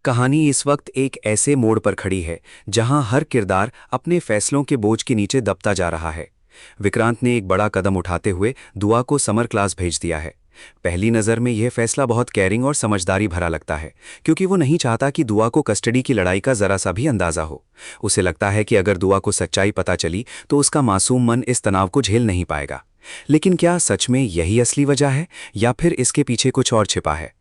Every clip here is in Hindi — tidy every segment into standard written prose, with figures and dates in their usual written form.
कहानी इस वक्त एक ऐसे मोड़ पर खड़ी है जहां हर किरदार अपने फैसलों के बोझ के नीचे दबता जा रहा है। विक्रांत ने एक बड़ा कदम उठाते हुए दुआ को समर क्लास भेज दिया है। पहली नज़र में यह फैसला बहुत केयरिंग और समझदारी भरा लगता है, क्योंकि वो नहीं चाहता कि दुआ को कस्टडी की लड़ाई का जरा सा भी अंदाजा हो। उसे लगता है कि अगर दुआ को सच्चाई पता चली तो उसका मासूम मन इस तनाव को झेल नहीं पाएगा। लेकिन क्या सच में यही असली वजह है, या फिर इसके पीछे कुछ और छिपा है?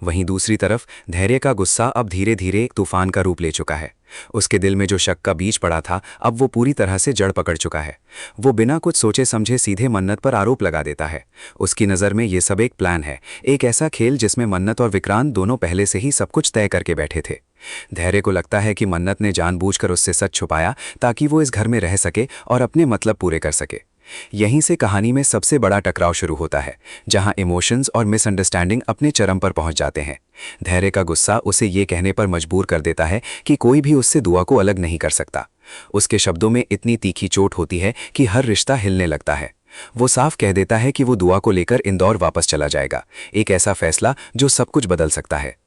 वहीं दूसरी तरफ धैर्य का गुस्सा अब धीरे धीरे एक तूफान का रूप ले चुका है। उसके दिल में जो शक का बीज पड़ा था, अब वो पूरी तरह से जड़ पकड़ चुका है। वो बिना कुछ सोचे समझे सीधे मन्नत पर आरोप लगा देता है। उसकी नज़र में ये सब एक प्लान है, एक ऐसा खेल जिसमें मन्नत और विक्रांत दोनों पहले से ही सब कुछ तय करके बैठे थे। धैर्य को लगता है कि मन्नत ने जानबूझकर उससे सच छुपाया ताकि वो इस घर में रह सके और अपने मतलब पूरे कर सके। यहीं से कहानी में सबसे बड़ा टकराव शुरू होता है, जहां इमोशंस और मिसअंडरस्टैंडिंग अपने चरम पर पहुंच जाते हैं। धैर्य का गुस्सा उसे ये कहने पर मजबूर कर देता है कि कोई भी उससे दुआ को अलग नहीं कर सकता। उसके शब्दों में इतनी तीखी चोट होती है कि हर रिश्ता हिलने लगता है। वो साफ कह देता है कि वो दुआ को लेकर इंदौर वापस चला जाएगा, एक ऐसा फैसला जो सब कुछ बदल सकता है।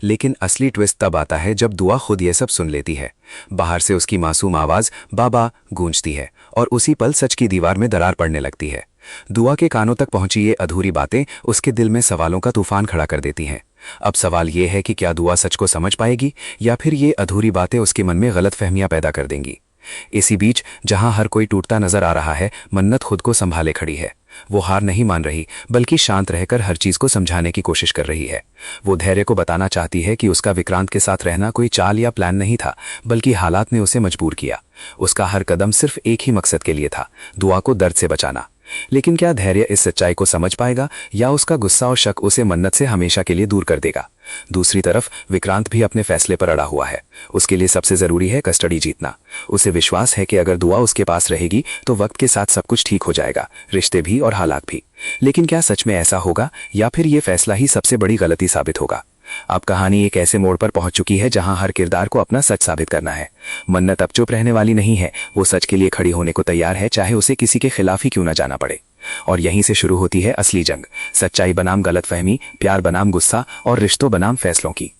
लेकिन असली ट्विस्ट तब आता है जब दुआ खुद ये सब सुन लेती है। बाहर से उसकी मासूम आवाज़ बाबा गूंजती है और उसी पल सच की दीवार में दरार पड़ने लगती है। दुआ के कानों तक पहुंची ये अधूरी बातें उसके दिल में सवालों का तूफान खड़ा कर देती हैं। अब सवाल ये है कि क्या दुआ सच को समझ पाएगी, या फिर ये अधूरी बातें उसके मन में गलतफहमियां पैदा कर देंगी। इसी बीच जहां हर कोई टूटता नजर आ रहा है, मन्नत खुद को संभाले खड़ी है। वो हार नहीं मान रही, बल्कि शांत रहकर हर चीज को समझाने की कोशिश कर रही है। वो धैर्य को बताना चाहती है कि उसका विक्रांत के साथ रहना कोई चाल या प्लान नहीं था, बल्कि हालात ने उसे मजबूर किया। उसका हर कदम सिर्फ एक ही मकसद के लिए था, दुआ को दर्द से बचाना। लेकिन क्या धैर्य इस सच्चाई को समझ पाएगा, या उसका गुस्सा और शक उसे मन्नत से हमेशा के लिए दूर कर देगा? दूसरी तरफ विक्रांत भी अपने फैसले पर अड़ा हुआ है। उसके लिए सबसे जरूरी है कस्टडी जीतना। उसे विश्वास है कि अगर दुआ उसके पास रहेगी तो वक्त के साथ सब कुछ ठीक हो जाएगा, रिश्ते भी और हालात भी। लेकिन क्या सच में ऐसा होगा, या फिर ये फैसला ही सबसे बड़ी गलती साबित होगा? अब कहानी एक ऐसे मोड़ पर पहुंच चुकी है जहां हर किरदार को अपना सच साबित करना है। मन्नत अब चुप रहने वाली नहीं है, वो सच के लिए खड़ी होने को तैयार है, चाहे उसे किसी के खिलाफ ही क्यों ना जाना पड़े। और यहीं से शुरू होती है असली जंग, सच्चाई बनाम गलतफहमी, प्यार बनाम गुस्सा और रिश्तों बनाम फैसलों की।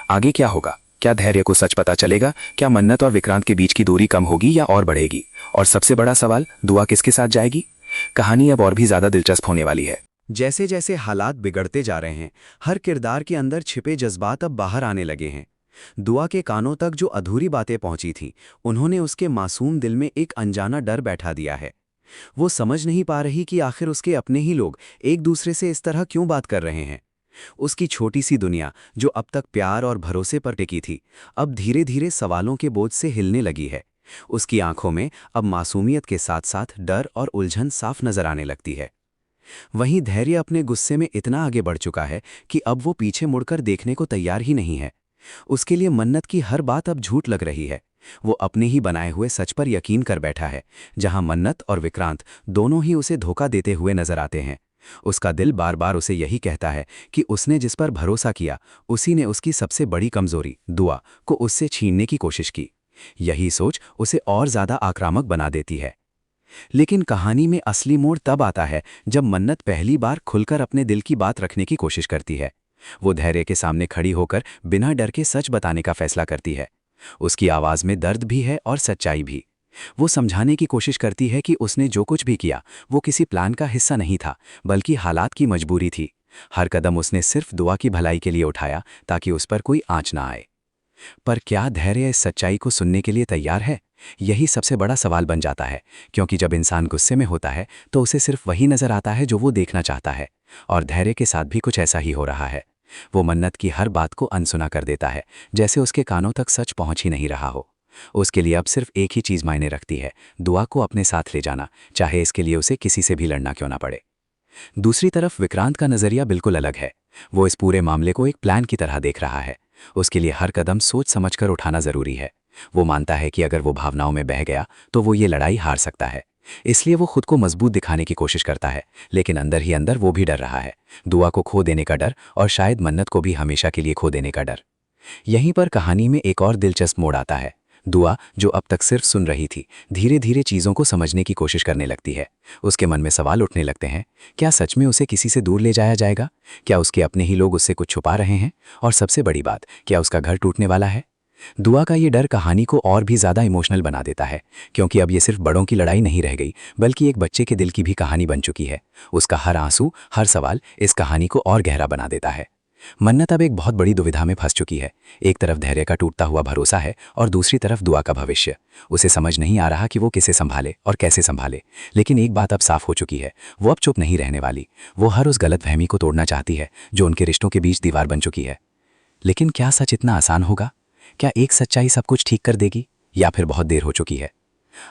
आगे क्या होगा? क्या धैर्य को सच पता चलेगा? क्या मन्नत और विक्रांत के बीच की दूरी कम होगी या और बढ़ेगी? और सबसे बड़ा सवाल, दुआ किसके साथ जाएगी? कहानी अब और भी ज्यादा दिलचस्प होने वाली है। जैसे जैसे हालात बिगड़ते जा रहे हैं, हर किरदार के अंदर छिपे जज्बात अब बाहर आने लगे हैं। दुआ के कानों तक जो अधूरी बातें पहुंची थीं, उन्होंने उसके मासूम दिल में एक अनजाना डर बैठा दिया है। वो समझ नहीं पा रही कि आखिर उसके अपने ही लोग एक दूसरे से इस तरह क्यों बात कर रहे हैं। उसकी छोटी सी दुनिया, जो अब तक प्यार और भरोसे पर टिकी थी, अब धीरे धीरे सवालों के बोझ से हिलने लगी है। उसकी आंखों में अब मासूमियत के साथ साथ डर और उलझन साफ नजर आने लगती है। वहीं धैर्य अपने गुस्से में इतना आगे बढ़ चुका है कि अब वो पीछे मुड़कर देखने को तैयार ही नहीं है। उसके लिए मन्नत की हर बात अब झूठ लग रही है। वो अपने ही बनाए हुए सच पर यकीन कर बैठा है, जहां मन्नत और विक्रांत दोनों ही उसे धोखा देते हुए नजर आते हैं। उसका दिल बार बार उसे यही कहता है कि उसने जिस पर भरोसा किया, उसी ने उसकी सबसे बड़ी कमजोरी, दुआ, को उससे छीनने की कोशिश की। यही सोच उसे और ज्यादा आक्रामक बना देती है। लेकिन कहानी में असली मोड़ तब आता है जब मन्नत पहली बार खुलकर अपने दिल की बात रखने की कोशिश करती है। वो धैर्य के सामने खड़ी होकर बिना डर के सच बताने का फैसला करती है। उसकी आवाज में दर्द भी है और सच्चाई भी। वो समझाने की कोशिश करती है कि उसने जो कुछ भी किया वो किसी प्लान का हिस्सा नहीं था, बल्कि हालात की मजबूरी थी। हर कदम उसने सिर्फ दुआ की भलाई के लिए उठाया, ताकि उस पर कोई आंच ना आए। पर क्या धैर्य इस सच्चाई को सुनने के लिए तैयार है? यही सबसे बड़ा सवाल बन जाता है, क्योंकि जब इंसान गुस्से में होता है तो उसे सिर्फ वही नजर आता है जो वो देखना चाहता है। और धैर्य के साथ भी कुछ ऐसा ही हो रहा है। वो मन्नत की हर बात को अनसुना कर देता है, जैसे उसके कानों तक सच पहुंच ही नहीं रहा हो। उसके लिए अब सिर्फ एक ही चीज मायने रखती है, दुआ को अपने साथ ले जाना, चाहे इसके लिए उसे किसी से भी लड़ना क्यों ना पड़े। दूसरी तरफ विक्रांत का नजरिया बिल्कुल अलग है। वो इस पूरे मामले को एक प्लान की तरह देख रहा है। उसके लिए हर कदम सोच समझकर उठाना जरूरी है। वो मानता है कि अगर वो भावनाओं में बह गया तो वो ये लड़ाई हार सकता है। इसलिए वो खुद को मजबूत दिखाने की कोशिश करता है, लेकिन अंदर ही अंदर वो भी डर रहा है। दुआ को खो देने का डर, और शायद मन्नत को भी हमेशा के लिए खो देने का डर। यहीं पर कहानी में एक और दिलचस्प मोड़ आता है। दुआ, जो अब तक सिर्फ सुन रही थी, धीरे धीरे चीज़ों को समझने की कोशिश करने लगती है। उसके मन में सवाल उठने लगते हैं। क्या सच में उसे किसी से दूर ले जाया जाएगा? क्या उसके अपने ही लोग उससे कुछ छुपा रहे हैं? और सबसे बड़ी बात, क्या उसका घर टूटने वाला है? दुआ का ये डर कहानी को और भी ज़्यादा इमोशनल बना देता है, क्योंकि अब ये सिर्फ बड़ों की लड़ाई नहीं रह गई, बल्कि एक बच्चे के दिल की भी कहानी बन चुकी है। उसका हर आंसू, हर सवाल इस कहानी को और गहरा बना देता है। मन्नत अब एक बहुत बड़ी दुविधा में फंस चुकी है। एक तरफ धैर्य का टूटता हुआ भरोसा है और दूसरी तरफ दुआ का भविष्य। उसे समझ नहीं आ रहा कि वो किसे संभाले और कैसे संभाले। लेकिन एक बात अब साफ हो चुकी है, वो अब चुप नहीं रहने वाली। वो हर उस गलतफहमी को तोड़ना चाहती है जो उनके रिश्तों के बीच दीवार बन चुकी है। लेकिन क्या सच इतना आसान होगा? क्या एक सच्चाई सब कुछ ठीक कर देगी, या फिर बहुत देर हो चुकी है?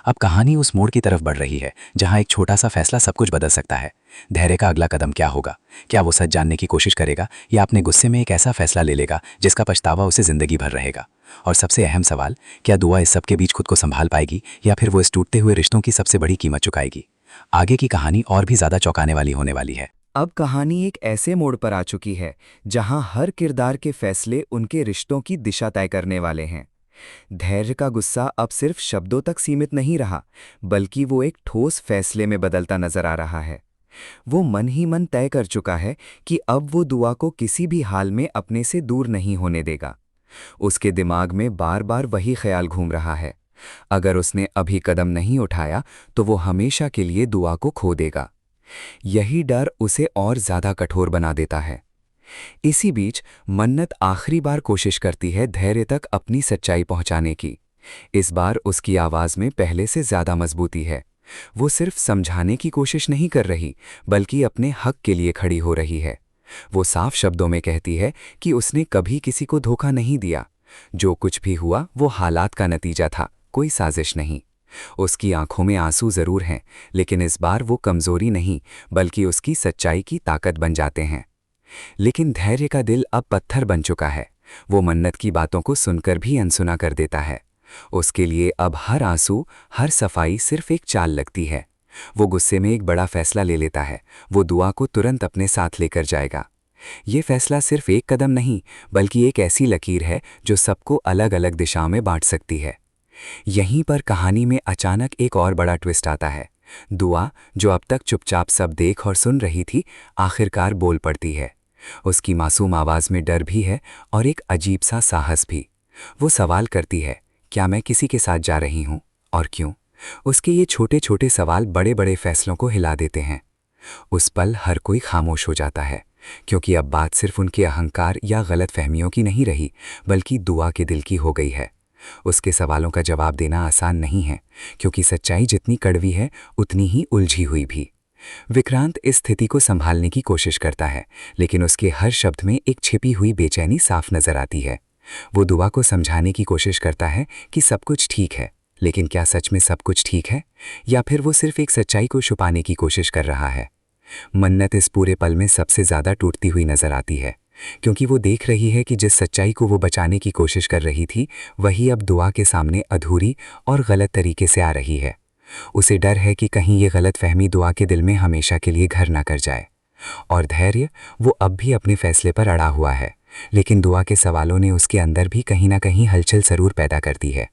अब कहानी उस मोड़ की तरफ बढ़ रही है जहां एक छोटा सा फैसला सब कुछ बदल सकता है। धैर्य का अगला कदम क्या होगा? क्या वो सच जानने की कोशिश करेगा, या अपने गुस्से में एक ऐसा फैसला ले लेगा जिसका पछतावा उसे जिंदगी भर रहेगा? और सबसे अहम सवाल, क्या दुआ इस सब के बीच खुद को संभाल पाएगी, या फिर वो इस टूटते हुए रिश्तों की सबसे बड़ी कीमत चुकाएगी? आगे की कहानी और भी ज्यादा चौंकाने वाली होने वाली है। अब कहानी एक ऐसे मोड़ पर आ चुकी है जहां हर किरदार के फैसले उनके रिश्तों की दिशा तय करने वाले हैं। धैर्य का गुस्सा अब सिर्फ शब्दों तक सीमित नहीं रहा, बल्कि वो एक ठोस फैसले में बदलता नजर आ रहा है। वो मन ही मन तय कर चुका है कि अब वो दुआ को किसी भी हाल में अपने से दूर नहीं होने देगा। उसके दिमाग में बार बार वही ख्याल घूम रहा है, अगर उसने अभी कदम नहीं उठाया तो वो हमेशा के लिए दुआ को खो देगा। यही डर उसे और ज्यादा कठोर बना देता है। इसी बीच मन्नत आखिरी बार कोशिश करती है धैर्य तक अपनी सच्चाई पहुंचाने की। इस बार उसकी आवाज में पहले से ज्यादा मजबूती है। वो सिर्फ समझाने की कोशिश नहीं कर रही, बल्कि अपने हक के लिए खड़ी हो रही है। वो साफ शब्दों में कहती है कि उसने कभी किसी को धोखा नहीं दिया। जो कुछ भी हुआ वो हालात का नतीजा था, कोई साजिश नहीं। उसकी आंखों में आंसू जरूर हैं, लेकिन इस बार वो कमजोरी नहीं, बल्कि उसकी सच्चाई की ताकत बन जाते हैं। लेकिन धैर्य का दिल अब पत्थर बन चुका है। वो मन्नत की बातों को सुनकर भी अनसुना कर देता है। उसके लिए अब हर आंसू, हर सफाई सिर्फ एक चाल लगती है। वो गुस्से में एक बड़ा फैसला ले लेता है। वो दुआ को तुरंत अपने साथ लेकर जाएगा। ये फैसला सिर्फ एक कदम नहीं, बल्कि एक ऐसी लकीर है जो सबको अलग अलग दिशाओं में बांट सकती है। यहीं पर कहानी में अचानक एक और बड़ा ट्विस्ट आता है। दुआ, जो अब तक चुपचाप सब देख और सुन रही थी, आखिरकार बोल पड़ती है। उसकी मासूम आवाज में डर भी है और एक अजीब सा साहस भी। वो सवाल करती है, क्या मैं किसी के साथ जा रही हूं, और क्यों? उसके ये छोटे छोटे सवाल बड़े बड़े फैसलों को हिला देते हैं। उस पल हर कोई खामोश हो जाता है, क्योंकि अब बात सिर्फ उनके अहंकार या गलत फहमियों की नहीं रही, बल्कि दुआ के दिल की हो गई है। उसके सवालों का जवाब देना आसान नहीं है, क्योंकि सच्चाई जितनी कड़वी है उतनी ही उलझी हुई भी। विक्रांत इस स्थिति को संभालने की कोशिश करता है, लेकिन उसके हर शब्द में एक छिपी हुई बेचैनी साफ नजर आती है। वो दुआ को समझाने की कोशिश करता है कि सब कुछ ठीक है, लेकिन क्या सच में सब कुछ ठीक है, या फिर वो सिर्फ एक सच्चाई को छुपाने की कोशिश कर रहा है? मन्नत इस पूरे पल में सबसे ज्यादा टूटती हुई नजर आती है, क्योंकि वो देख रही है कि जिस सच्चाई को वो बचाने की कोशिश कर रही थी, वही अब दुआ के सामने अधूरी और गलत तरीके से आ रही है। उसे डर है कि कहीं ये गलत फहमी दुआ के दिल में हमेशा के लिए घर ना कर जाए। और धैर्य, वो अब भी अपने फैसले पर अड़ा हुआ है, लेकिन दुआ के सवालों ने उसके अंदर भी कहीं ना कहीं हलचल जरूर पैदा कर दी है।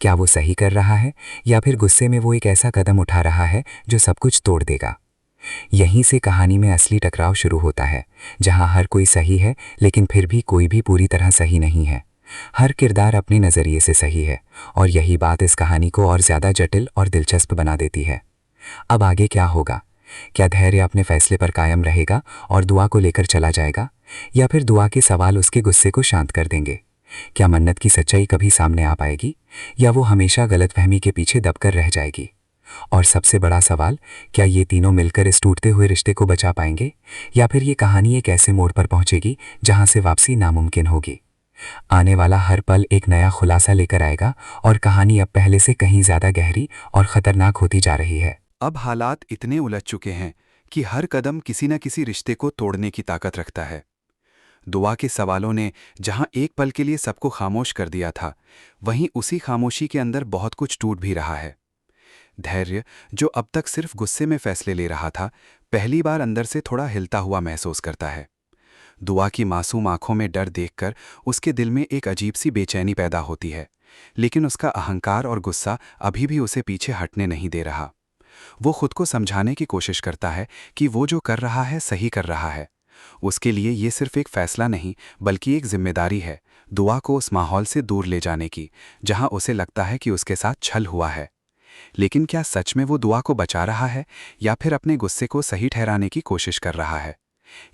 क्या वो सही कर रहा है, या फिर गुस्से में वो एक ऐसा कदम उठा रहा है जो सब कुछ तोड़ देगा? यहीं से कहानी में असली टकराव शुरू होता है, जहां हर कोई सही है, लेकिन फिर भी कोई भी पूरी तरह सही नहीं है। हर किरदार अपने नज़रिए से सही है, और यही बात इस कहानी को और ज़्यादा जटिल और दिलचस्प बना देती है। अब आगे क्या होगा? क्या धैर्य अपने फैसले पर कायम रहेगा और दुआ को लेकर चला जाएगा, या फिर दुआ के सवाल उसके गुस्से को शांत कर देंगे? क्या मन्नत की सच्चाई कभी सामने आ पाएगी, या वो हमेशा गलतफहमी के पीछे दबकर रह जाएगी? और सबसे बड़ा सवाल, क्या ये तीनों मिलकर इस टूटते हुए रिश्ते को बचा पाएंगे, या फिर ये कहानी एक ऐसे मोड़ पर पहुंचेगी जहां से वापसी नामुमकिन होगी? आने वाला हर पल एक नया खुलासा लेकर आएगा, और कहानी अब पहले से कहीं ज्यादा गहरी और खतरनाक होती जा रही है। अब हालात इतने उलझ चुके हैं कि हर कदम किसी न किसी रिश्ते को तोड़ने की ताकत रखता है। दुआ के सवालों ने जहां एक पल के लिए सबको खामोश कर दिया था, वहीं उसी खामोशी के अंदर बहुत कुछ टूट भी रहा है। धैर्य, जो अब तक सिर्फ गुस्से में फैसले ले रहा था, पहली बार अंदर से थोड़ा हिलता हुआ महसूस करता है। दुआ की मासूम आंखों में डर देखकर उसके दिल में एक अजीब सी बेचैनी पैदा होती है, लेकिन उसका अहंकार और गुस्सा अभी भी उसे पीछे हटने नहीं दे रहा। वो खुद को समझाने की कोशिश करता है कि वो जो कर रहा है सही कर रहा है। उसके लिए ये सिर्फ एक फैसला नहीं बल्कि एक जिम्मेदारी है, दुआ को उस माहौल से दूर ले जाने की जहां उसे लगता है कि उसके साथ छल हुआ है। लेकिन क्या सच में वो दुआ को बचा रहा है या फिर अपने गुस्से को सही ठहराने की कोशिश कर रहा है?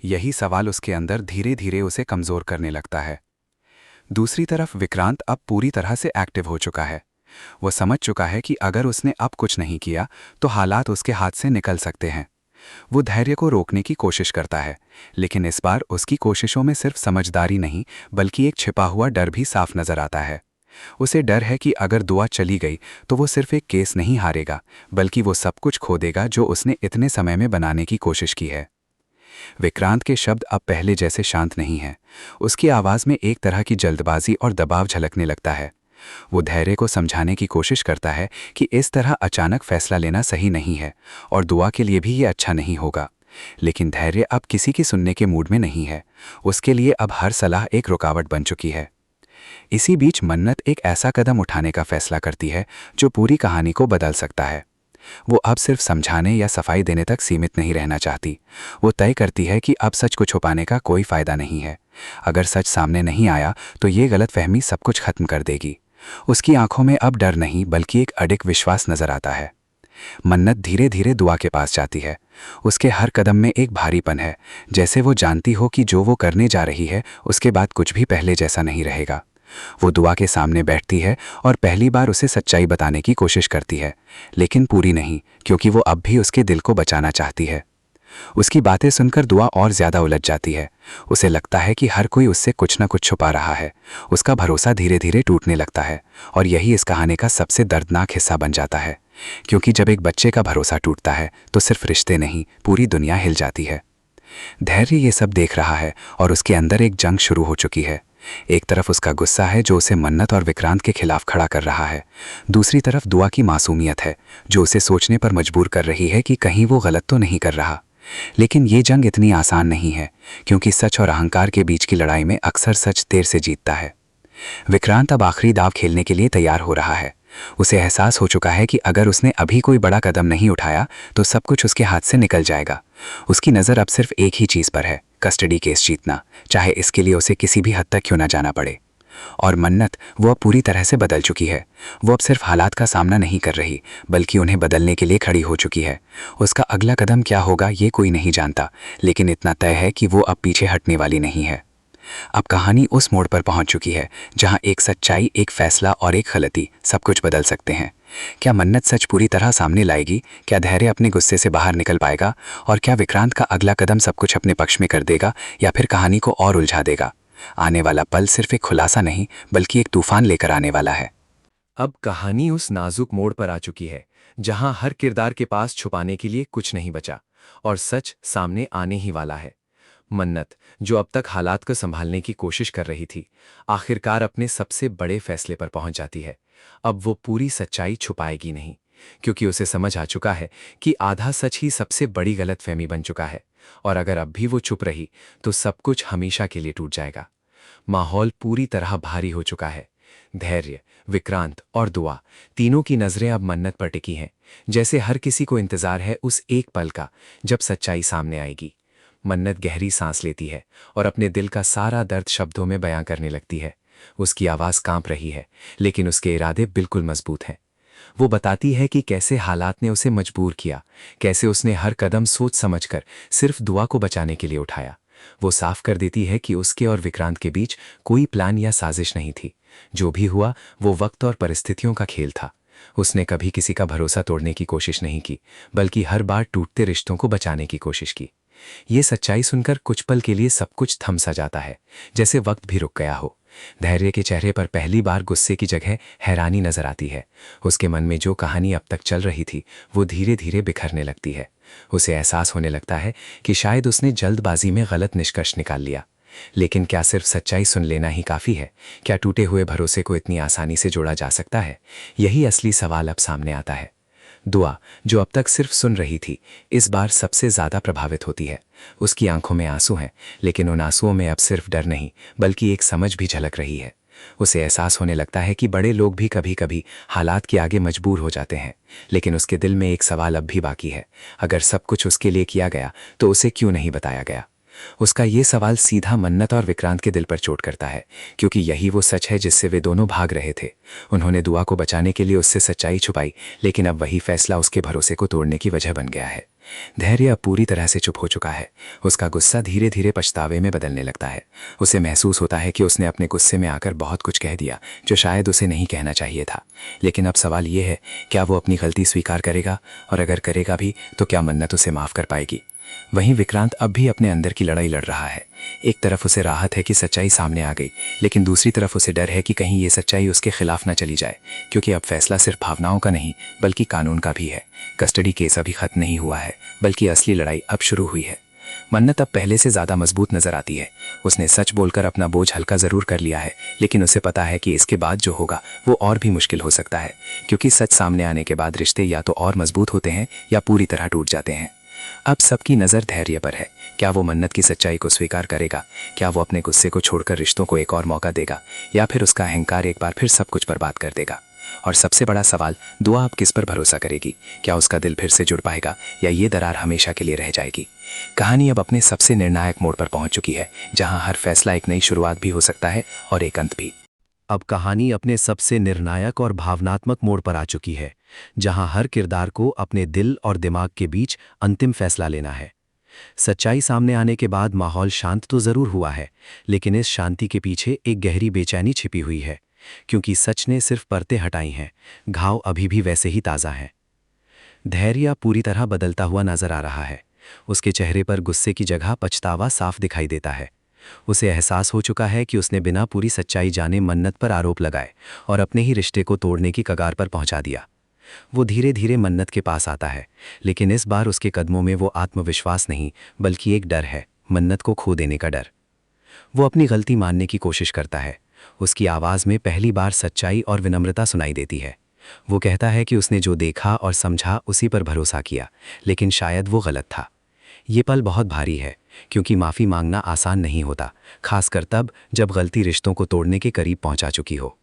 यही सवाल उसके अंदर धीरे धीरे उसे कमजोर करने लगता है। दूसरी तरफ विक्रांत अब पूरी तरह से एक्टिव हो चुका है। वो समझ चुका है कि अगर उसने अब कुछ नहीं किया तो हालात उसके हाथ से निकल सकते हैं। वो धैर्य को रोकने की कोशिश करता है, लेकिन इस बार उसकी कोशिशों में सिर्फ समझदारी नहीं बल्कि एक छिपा हुआ डर भी साफ नजर आता है। उसे डर है कि अगर दुआ चली गई तो वो सिर्फ एक केस नहीं हारेगा बल्कि वो सब कुछ खो देगा जो उसने इतने समय में बनाने की कोशिश की है। विक्रांत के शब्द अब पहले जैसे शांत नहीं हैं। उसकी आवाज़ में एक तरह की जल्दबाजी और दबाव झलकने लगता है। वो धैर्य को समझाने की कोशिश करता है कि इस तरह अचानक फैसला लेना सही नहीं है और दुआ के लिए भी ये अच्छा नहीं होगा। लेकिन धैर्य अब किसी की सुनने के मूड में नहीं है। उसके लिए अब हर सलाह एक रुकावट बन चुकी है। इसी बीच मन्नत एक ऐसा कदम उठाने का फैसला करती है जो पूरी कहानी को बदल सकता है। वो अब सिर्फ समझाने या सफाई देने तक सीमित नहीं रहना चाहती। वो तय करती है कि अब सच को छुपाने का कोई फायदा नहीं है। अगर सच सामने नहीं आया तो ये गलतफहमी सब कुछ खत्म कर देगी। उसकी आंखों में अब डर नहीं बल्कि एक अडिग विश्वास नजर आता है। मन्नत धीरे धीरे दुआ के पास जाती है। उसके हर कदम में एक भारीपन है, जैसे वो जानती हो कि जो वो करने जा रही है उसके बाद कुछ भी पहले जैसा नहीं रहेगा। वो दुआ के सामने बैठती है और पहली बार उसे सच्चाई बताने की कोशिश करती है, लेकिन पूरी नहीं, क्योंकि वो अब भी उसके दिल को बचाना चाहती है। उसकी बातें सुनकर दुआ और ज्यादा उलझ जाती है। उसे लगता है कि हर कोई उससे कुछ न कुछ छुपा रहा है। उसका भरोसा धीरे धीरे टूटने लगता है और यही इस कहानी का सबसे दर्दनाक हिस्सा बन जाता है, क्योंकि जब एक बच्चे का भरोसा टूटता है तो सिर्फ रिश्ते नहीं, पूरी दुनिया हिल जाती है। धैर्य ये सब देख रहा है और उसके अंदर एक जंग शुरू हो चुकी है। एक तरफ उसका गुस्सा है जो उसे मन्नत और विक्रांत के खिलाफ खड़ा कर रहा है। दूसरी तरफ दुआ की मासूमियत है जो उसे सोचने पर मजबूर कर रही है कि कहीं वो गलत तो नहीं कर रहा। लेकिन ये जंग इतनी आसान नहीं है, क्योंकि सच और अहंकार के बीच की लड़ाई में अक्सर सच देर से जीतता है। विक्रांत अब आखिरी दाव खेलने के लिए तैयार हो रहा है। उसे एहसास हो चुका है कि अगर उसने अभी कोई बड़ा कदम नहीं उठाया तो सब कुछ उसके हाथ से निकल जाएगा। उसकी नज़र अब सिर्फ एक ही चीज़ पर है, कस्टडी केस जीतना, चाहे इसके लिए उसे किसी भी हद तक क्यों ना जाना पड़े। और मन्नत, वो अब पूरी तरह से बदल चुकी है। वो अब सिर्फ हालात का सामना नहीं कर रही बल्कि उन्हें बदलने के लिए खड़ी हो चुकी है। उसका अगला कदम क्या होगा ये कोई नहीं जानता, लेकिन इतना तय है कि वो अब पीछे हटने वाली नहीं है। अब कहानी उस मोड़ पर पहुंच चुकी है जहां एक सच्चाई, एक फैसला और एक गलती सब कुछ बदल सकते हैं। क्या मन्नत सच पूरी तरह सामने लाएगी? क्या धैर्य अपने गुस्से से बाहर निकल पाएगा? और क्या विक्रांत का अगला कदम सब कुछ अपने पक्ष में कर देगा या फिर कहानी को और उलझा देगा? आने वाला पल सिर्फ एक खुलासा नहीं बल्कि एक तूफान लेकर आने वाला है। अब कहानी उस नाजुक मोड़ पर आ चुकी है जहां हर किरदार के पास छुपाने के लिए कुछ नहीं बचा और सच सामने आने ही वाला है। मन्नत, जो अब तक हालात को संभालने की कोशिश कर रही थी, आखिरकार अपने सबसे बड़े फैसले पर पहुंच जाती है। अब वो पूरी सच्चाई छुपाएगी नहीं, क्योंकि उसे समझ आ चुका है कि आधा सच ही सबसे बड़ी गलतफहमी बन चुका है और अगर अब भी वो चुप रही तो सब कुछ हमेशा के लिए टूट जाएगा। माहौल पूरी तरह भारी हो चुका है। धैर्य, विक्रांत और दुआ, तीनों की नजरें अब मन्नत पर टिकी हैं, जैसे हर किसी को इंतजार है उस एक पल का जब सच्चाई सामने आएगी। मन्नत गहरी सांस लेती है और अपने दिल का सारा दर्द शब्दों में बयां करने लगती है। उसकी आवाज कांप रही है, लेकिन उसके इरादे बिल्कुल मजबूत हैं। वो बताती है कि कैसे हालात ने उसे मजबूर किया, कैसे उसने हर कदम सोच समझकर सिर्फ दुआ को बचाने के लिए उठाया। वो साफ कर देती है कि उसके और विक्रांत के बीच कोई प्लान या साजिश नहीं थी। जो भी हुआ वो वक्त और परिस्थितियों का खेल था। उसने कभी किसी का भरोसा तोड़ने की कोशिश नहीं की, बल्कि हर बार टूटते रिश्तों को बचाने की कोशिश की। ये सच्चाई सुनकर कुछ पल के लिए सब कुछ थम सा जाता है, जैसे वक्त भी रुक गया हो। धैर्य के चेहरे पर पहली बार गुस्से की जगह हैरानी नजर आती है। उसके मन में जो कहानी अब तक चल रही थी वो धीरे धीरे बिखरने लगती है। उसे एहसास होने लगता है कि शायद उसने जल्दबाजी में गलत निष्कर्ष निकाल लिया। लेकिन क्या सिर्फ सच्चाई सुन लेना ही काफ़ी है? क्या टूटे हुए भरोसे को इतनी आसानी से जोड़ा जा सकता है? यही असली सवाल अब सामने आता है। दुआ, जो अब तक सिर्फ सुन रही थी, इस बार सबसे ज़्यादा प्रभावित होती है। उसकी आंखों में आंसू हैं, लेकिन उन आंसुओं में अब सिर्फ डर नहीं बल्कि एक समझ भी झलक रही है। उसे एहसास होने लगता है कि बड़े लोग भी कभी कभी हालात के आगे मजबूर हो जाते हैं। लेकिन उसके दिल में एक सवाल अब भी बाकी है, अगर सब कुछ उसके लिए किया गया तो उसे क्यों नहीं बताया गया। उसका ये सवाल सीधा मन्नत और विक्रांत के दिल पर चोट करता है, क्योंकि यही वो सच है जिससे वे दोनों भाग रहे थे। उन्होंने दुआ को बचाने के लिए उससे सच्चाई छुपाई, लेकिन अब वही फैसला उसके भरोसे को तोड़ने की वजह बन गया है। धैर्य अब पूरी तरह से चुप हो चुका है। उसका गुस्सा धीरे धीरे पछतावे में बदलने लगता है। उसे महसूस होता है कि उसने अपने गुस्से में आकर बहुत कुछ कह दिया जो शायद उसे नहीं कहना चाहिए था। लेकिन अब सवाल ये है, क्या वो अपनी गलती स्वीकार करेगा, और अगर करेगा भी तो क्या मन्नत उसे माफ़ कर पाएगी। वहीं विक्रांत अब भी अपने अंदर की लड़ाई लड़ रहा है। एक तरफ उसे राहत है कि सच्चाई सामने आ गई, लेकिन दूसरी तरफ उसे डर है कि कहीं ये सच्चाई उसके खिलाफ न चली जाए, क्योंकि अब फैसला सिर्फ भावनाओं का नहीं बल्कि कानून का भी है। कस्टडी केस अभी खत्म नहीं हुआ है, बल्कि असली लड़ाई अब शुरू हुई है। मन्नत अब पहले से ज्यादा मजबूत नजर आती है। उसने सच बोलकर अपना बोझ हल्का जरूर कर लिया है, लेकिन उसे पता है कि इसके बाद जो होगा वो और भी मुश्किल हो सकता है, क्योंकि सच सामने आने के बाद रिश्ते या तो और मजबूत होते हैं या पूरी तरह टूट जाते हैं। अब सबकी नज़र धैर्य पर है। क्या वो मन्नत की सच्चाई को स्वीकार करेगा? क्या वो अपने गुस्से को छोड़कर रिश्तों को एक और मौका देगा, या फिर उसका अहंकार एक बार फिर सब कुछ बर्बाद कर देगा? और सबसे बड़ा सवाल, दुआ अब किस पर भरोसा करेगी? क्या उसका दिल फिर से जुड़ पाएगा, या ये दरार हमेशा के लिए रह जाएगी? कहानी अब अपने सबसे निर्णायक मोड़ पर पहुंच चुकी है, जहां हर फैसला एक नई शुरुआत भी हो सकता है और एक अंत भी। अब कहानी अपने सबसे निर्णायक और भावनात्मक मोड़ पर आ चुकी है, जहां हर किरदार को अपने दिल और दिमाग के बीच अंतिम फैसला लेना है। सच्चाई सामने आने के बाद माहौल शांत तो जरूर हुआ है, लेकिन इस शांति के पीछे एक गहरी बेचैनी छिपी हुई है, क्योंकि सच ने सिर्फ परतें हटाई हैं, घाव अभी भी वैसे ही ताज़ा हैं। धैर्य पूरी तरह बदलता हुआ नजर आ रहा है। उसके चेहरे पर गुस्से की जगह पछतावा साफ दिखाई देता है। उसे एहसास हो चुका है कि उसने बिना पूरी सच्चाई जाने मन्नत पर आरोप लगाए और अपने ही रिश्ते को तोड़ने की कगार पर पहुंचा दिया। वो धीरे धीरे मन्नत के पास आता है, लेकिन इस बार उसके कदमों में वो आत्मविश्वास नहीं बल्कि एक डर है, मन्नत को खो देने का डर। वो अपनी गलती मानने की कोशिश करता है। उसकी आवाज़ में पहली बार सच्चाई और विनम्रता सुनाई देती है। वो कहता है कि उसने जो देखा और समझा उसी पर भरोसा किया, लेकिन शायद वो गलत था। ये पल बहुत भारी है, क्योंकि माफ़ी मांगना आसान नहीं होता, खासकर तब जब गलती रिश्तों को तोड़ने के करीब पहुंचा चुकी हो।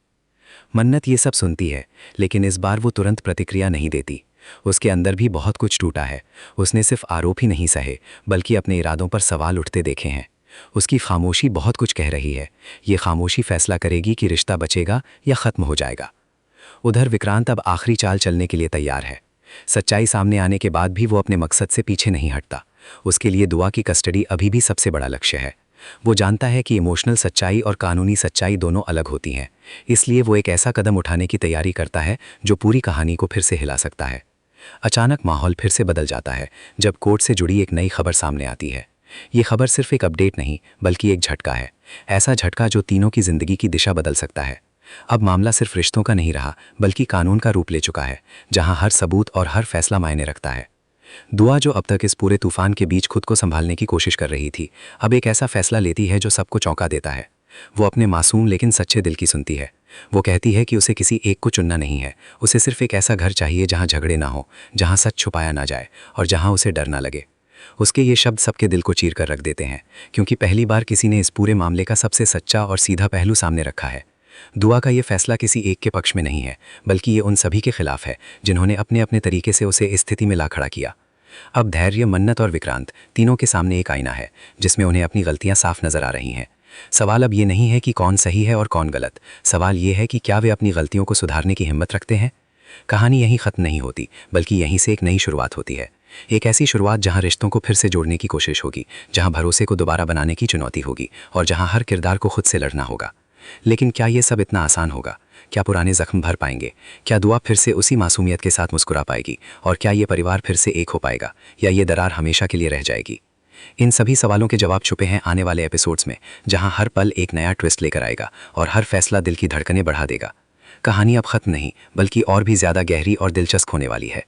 मन्नत ये सब सुनती है, लेकिन इस बार वो तुरंत प्रतिक्रिया नहीं देती। उसके अंदर भी बहुत कुछ टूटा है। उसने सिर्फ आरोप ही नहीं सहे, बल्कि अपने इरादों पर सवाल उठते देखे हैं। उसकी खामोशी बहुत कुछ कह रही है। ये खामोशी फैसला करेगी कि रिश्ता बचेगा या ख़त्म हो जाएगा। उधर विक्रांत अब आखिरी चाल चलने के लिए तैयार है। सच्चाई सामने आने के बाद भी वो अपने मकसद से पीछे नहीं हटता। उसके लिए दुआ की कस्टडी अभी भी सबसे बड़ा लक्ष्य है। वो जानता है कि इमोशनल सच्चाई और कानूनी सच्चाई दोनों अलग होती हैं, इसलिए वो एक ऐसा कदम उठाने की तैयारी करता है जो पूरी कहानी को फिर से हिला सकता है। अचानक माहौल फिर से बदल जाता है जब कोर्ट से जुड़ी एक नई खबर सामने आती है। ये खबर सिर्फ एक अपडेट नहीं बल्कि एक झटका है, ऐसा झटका जो तीनों की जिंदगी की दिशा बदल सकता है। अब मामला सिर्फ रिश्तों का नहीं रहा, बल्कि कानून का रूप ले चुका है, जहां हर सबूत और हर फैसला मायने रखता है। दुआ, जो अब तक इस पूरे तूफान के बीच खुद को संभालने की कोशिश कर रही थी, अब एक ऐसा फैसला लेती है जो सबको चौंका देता है। वो अपने मासूम लेकिन सच्चे दिल की सुनती है। वो कहती है कि उसे किसी एक को चुनना नहीं है, उसे सिर्फ एक ऐसा घर चाहिए जहां झगड़े ना हो, जहां सच छुपाया ना जाए और जहां उसे डर ना लगे। उसके ये शब्द सबके दिल को चीर कर रख देते हैं, क्योंकि पहली बार किसी ने इस पूरे मामले का सबसे सच्चा और सीधा पहलू सामने रखा है। दुआ का ये फैसला किसी एक के पक्ष में नहीं है, बल्कि ये उन सभी के खिलाफ है जिन्होंने अपने अपने तरीके से उसे इस स्थिति में ला खड़ा किया। अब धैर्य, मन्नत और विक्रांत तीनों के सामने एक आईना है, जिसमें उन्हें अपनी गलतियां साफ नजर आ रही हैं। सवाल अब ये नहीं है कि कौन सही है और कौन गलत, सवाल ये है कि क्या वे अपनी गलतियों को सुधारने की हिम्मत रखते हैं। कहानी यहीं खत्म नहीं होती, बल्कि यहीं से एक नई शुरुआत होती है। एक ऐसी शुरुआत जहां रिश्तों को फिर से जोड़ने की कोशिश होगी, जहां भरोसे को दोबारा बनाने की चुनौती होगी और जहां हर किरदार को खुद से लड़ना होगा। लेकिन क्या ये सब इतना आसान होगा? क्या पुराने जख्म भर पाएंगे? क्या दुआ फिर से उसी मासूमियत के साथ मुस्कुरा पाएगी? और क्या ये परिवार फिर से एक हो पाएगा, या ये दरार हमेशा के लिए रह जाएगी? इन सभी सवालों के जवाब छुपे हैं आने वाले एपिसोड्स में, जहां हर पल एक नया ट्विस्ट लेकर आएगा और हर फैसला दिल की धड़कनें बढ़ा देगा। कहानी अब खत्म नहीं, बल्कि और भी ज्यादा गहरी और दिलचस्प होने वाली है।